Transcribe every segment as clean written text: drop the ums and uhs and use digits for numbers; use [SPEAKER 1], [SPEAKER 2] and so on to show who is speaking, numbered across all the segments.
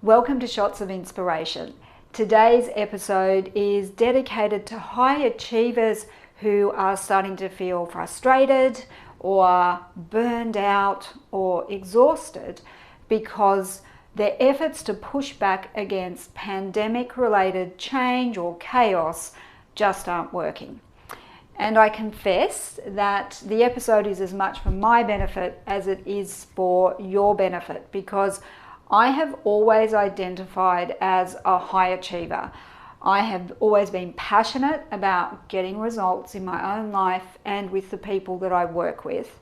[SPEAKER 1] Welcome to Shots of Inspiration. Today's episode is dedicated to high achievers who are starting to feel frustrated or burned out or exhausted because their efforts to push back against pandemic-related change or chaos just aren't working. And I confess that the episode is as much for my benefit as it is for your benefit, because I have always identified as a high achiever. I have always been passionate about getting results in my own life and with the people that I work with.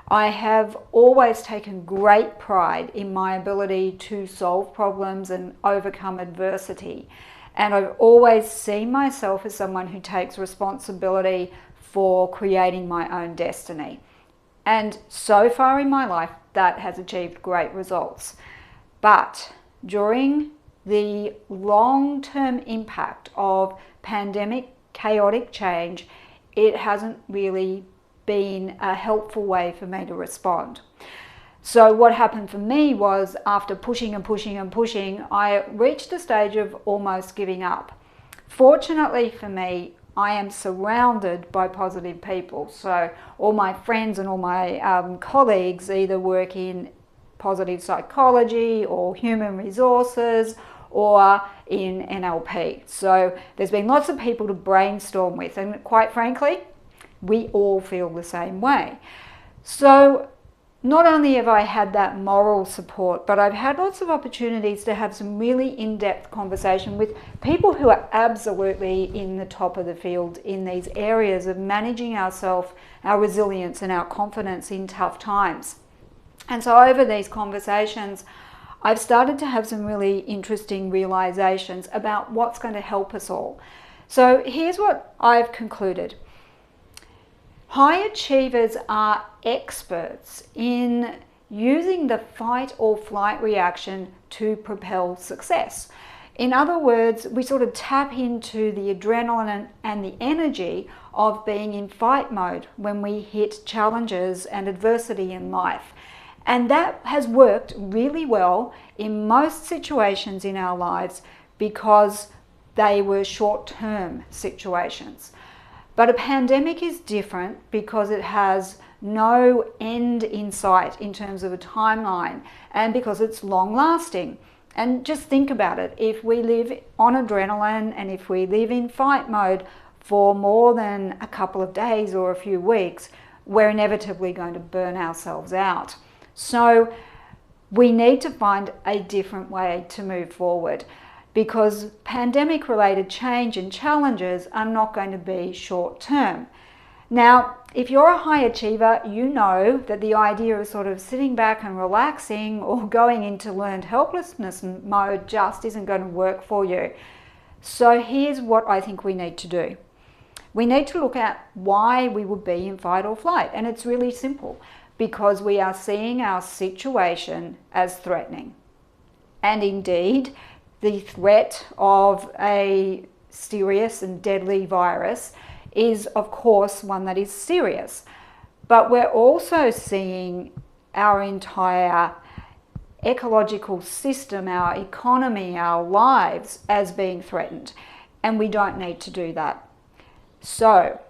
[SPEAKER 1] I have always taken great pride in my ability to solve problems and overcome adversity. And I've always seen myself as someone who takes responsibility for creating my own destiny. And so far in my life, that has achieved great results. But during the long-term impact of pandemic chaotic change, it hasn't really been a helpful way for me to respond. So what happened for me was, after pushing and pushing and pushing, I reached a stage of almost giving up. Fortunately for me, I am surrounded by positive people. So all my friends and all my colleagues either work in positive psychology or human resources or in NLP. So there's been lots of people to brainstorm with, and quite frankly, we all feel the same way. So not only have I had that moral support, but I've had lots of opportunities to have some really in-depth conversation with people who are absolutely in the top of the field in these areas of managing ourselves, our resilience and our confidence in tough times. And so over these conversations, I've started to have some really interesting realizations about what's going to help us all. So here's what I've concluded. High achievers are experts in using the fight or flight reaction to propel success. In other words, we sort of tap into the adrenaline and the energy of being in fight mode when we hit challenges and adversity in life. And that has worked really well in most situations in our lives because they were short-term situations. But a pandemic is different because it has no end in sight in terms of a timeline, and because it's long-lasting. And just think about it. If we live on adrenaline and if we live in fight mode for more than a couple of days or a few weeks, we're inevitably going to burn ourselves out. So we need to find a different way to move forward, because pandemic-related change and challenges are not going to be short-term. Now, if you're a high achiever, you know that the idea of sort of sitting back and relaxing or going into learned helplessness mode just isn't going to work for you. So here's what I think we need to do. We need to look at why we would be in fight or flight, and it's really simple. Because we are seeing our situation as threatening. And indeed, the threat of a serious and deadly virus is, of course, one that is serious. But we're also seeing our entire ecological system, our economy, our lives as being threatened. And we don't need to do that. So,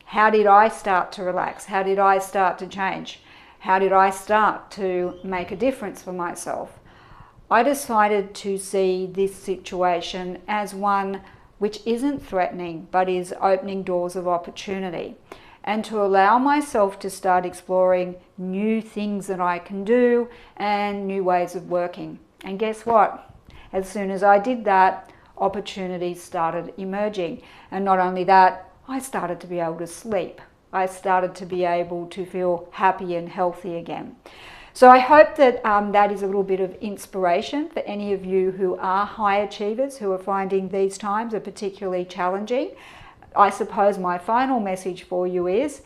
[SPEAKER 1] how did I start to relax? How did I start to change? How did I start to make a difference for myself? I decided to see this situation as one which isn't threatening, but is opening doors of opportunity, and to allow myself to start exploring new things that I can do and new ways of working. And guess what? As soon as I did that, opportunities started emerging. And not only that, I started to be able to sleep. I started to be able to feel happy and healthy again. So I hope that that is a little bit of inspiration for any of you who are high achievers, who are finding these times are particularly challenging. I suppose my final message for you is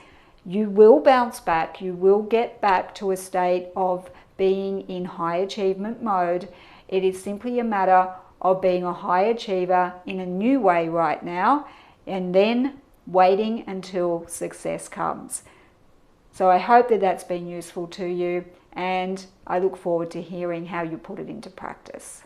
[SPEAKER 1] you will bounce back. You will get back to a state of being in high achievement mode. It is simply a matter of being a high achiever in a new way right now, and then waiting until success comes. So I hope that that's been useful to you, and I look forward to hearing how you put it into practice.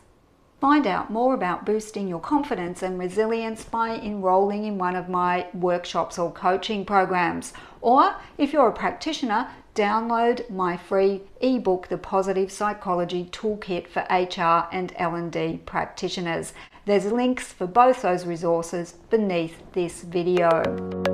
[SPEAKER 1] Find out more about boosting your confidence and resilience by enrolling in one of my workshops or coaching programs. Or if you're a practitioner, download my free ebook, The Positive Psychology Toolkit for HR and L&D practitioners. There's links for both those resources beneath this video.